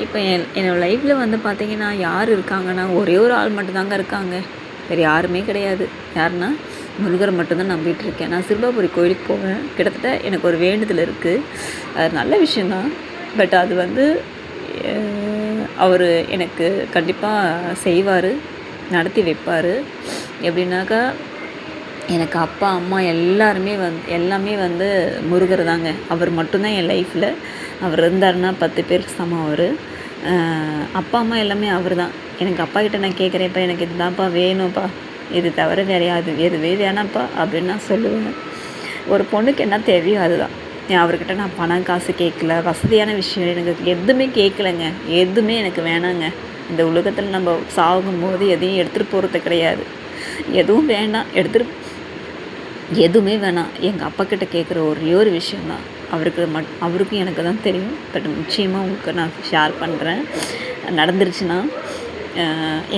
இப்போ என்னோடய லைஃப்பில் வந்து பார்த்திங்கன்னா யார் இருக்காங்கன்னா, ஒரே ஒரு ஆள் மட்டும்தாங்க இருக்காங்க. வேறு யாருமே கிடையாது. யாருன்னா முருகரை மட்டும்தான் நம்பிட்டு இருக்கேன். நான் சிறுவாபுரி கோயிலுக்கு போவேன். கிட்டத்தட்ட எனக்கு ஒரு வேண்டுதல் இருக்குது. அது நல்ல விஷயந்தான். பட் அது வந்து அவர் எனக்கு கண்டிப்பாக செய்வார், நடத்தி வைப்பார். எப்படின்னாக்கா, எனக்கு அப்பா அம்மா எல்லாமே வந்து முருகர் தாங்க. அவர் மட்டும்தான் என் லைஃப்பில். அவர் இருந்தாருன்னா 10 பேருக்கு சமம் அவர். அப்பா அம்மா எல்லாமே அவர் தான். எனக்கு அப்பா கிட்டே நான் கேட்குறேன்ப்பா, எனக்கு இதுதான்ப்பா வேணும்ப்பா, இது தவிர எதுவே வேணாம்ப்பா அப்படின்னு நான் சொல்லுவேன். ஒரு பொண்ணுக்கு என்ன தேவையோ அதுதான். அவர்கிட்ட நான் பணம் காசு கேட்கல, வசதியான விஷயம் எனக்கு எதுவுமே கேட்கலங்க. எதுவுமே எனக்கு வேணாங்க. இந்த உலகத்தில் நம்ம சாகும்போது எதையும் எடுத்துகிட்டு போகிறது கிடையாது. எதுவும் வேண்டாம், எதுவுமே வேணாம். எங்கள் அப்பா கிட்டே கேட்குற ஒரே ஒரு விஷயந்தான். அவருக்கும் எனக்கு தான் தெரியும். பட் நிச்சயமாக உங்களுக்கு நான் ஷேர் பண்ணுறேன். நடந்துருச்சுன்னா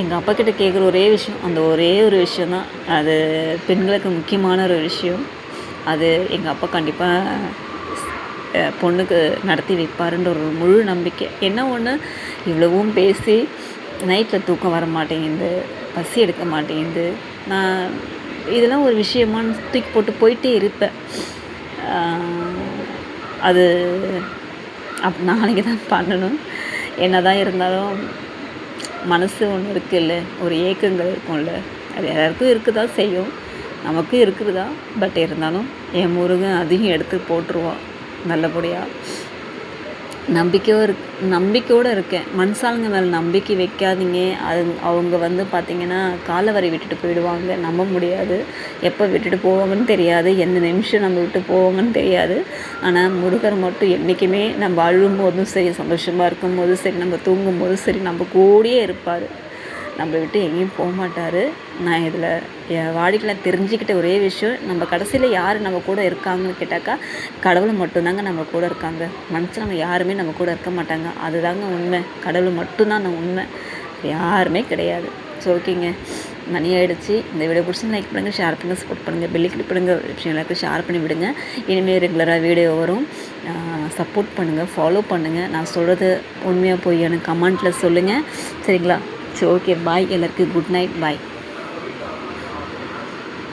எங்கள் அப்பா கிட்டே கேட்குற ஒரே விஷயம், அந்த ஒரே ஒரு விஷயந்தான். அது பெண்களுக்கு முக்கியமான ஒரு விஷயம். அது எங்கள் அப்பா கண்டிப்பாக பொண்ணுக்கு நடத்தி வைப்பாருன்ற ஒரு முழு நம்பிக்கை. என்ன ஒன்று, இவ்வளவும் பேசி நைட்டில் தூக்கம் வர மாட்டேங்குது, பசி எடுக்க மாட்டேங்குது. நான் இதெல்லாம் ஒரு விஷயமானு தூக்கி போட்டு போயிட்டே இருப்பேன். அது நாளைக்கு தான் பண்ணணும். என்ன தான் இருந்தாலும் மனசு ஒன்று இருக்குல்ல, ஒரு ஏக்கங்கள் இருக்கும்ல, அது எல்லாருக்கும் இருக்க தான் செய்யும். நமக்கும் இருக்குதுதான். பட் இருந்தாலும் என் முருகன் அதையும் எடுத்து போட்டுருவான் நல்லபடியாக. நம்பிக்கையோடு இருக்கேன். மனுஷாளுங்க மேலே நம்பிக்கை வைக்காதீங்க. அவங்க வந்து பார்த்திங்கன்னா காலவரை விட்டுட்டு போயிடுவாங்க. நம்ப முடியாது. எப்போ விட்டுட்டு போவாங்கன்னு தெரியாது, எந்த நிமிஷம் நம்ம விட்டு போவாங்கன்னு தெரியாது. ஆனால் முருகர் மட்டும் என்றைக்குமே நம்ம அழும்போதும் சரி, சந்தோஷமாக இருக்கும்போதும் சரி, நம்ம தூங்கும்போதும் சரி, நம்ம கூடயே இருப்பார். நம்மளை விட்டு எங்கேயும் போக மாட்டார். நான் இதில் என் வாழ்க்கையில் தெரிஞ்சுக்கிட்ட ஒரே விஷயம், நம்ம கடைசியில் யார் நம்ம கூட இருக்காங்கன்னு கேட்டாக்கா, கடவுள் மட்டும்தாங்க நம்ம கூட இருக்காங்க. மனுஷங்க யாருமே நம்ம கூட இருக்க மாட்டாங்க. அதுதாங்க உண்மை. கடவுள் மட்டும்தான் உண்மை, யாருமே கிடையாது. ஸோ ஓகேங்க, மணி ஆகிடுச்சு. இந்த வீடியோ பிடிச்சி லைக் பண்ணுங்கள், ஷேர் பண்ணுங்கள், சப்போர்ட் பண்ணுங்கள், பெல் கிளிக் பண்ணுங்கள். விஷயம் எல்லாருக்கும் ஷேர் பண்ணி விடுங்க. இனிமேல் ரெகுலராக வீடியோ வரும். சப்போர்ட் பண்ணுங்கள், ஃபாலோ பண்ணுங்கள். நான் சொல்கிறது உண்மையாக போய் எனக்கு கமெண்ட்டில் சொல்லுங்கள், சரிங்களா? ஸோ ஓகே, பாய். எல்லாருக்கும் குட் நைட், பாய்.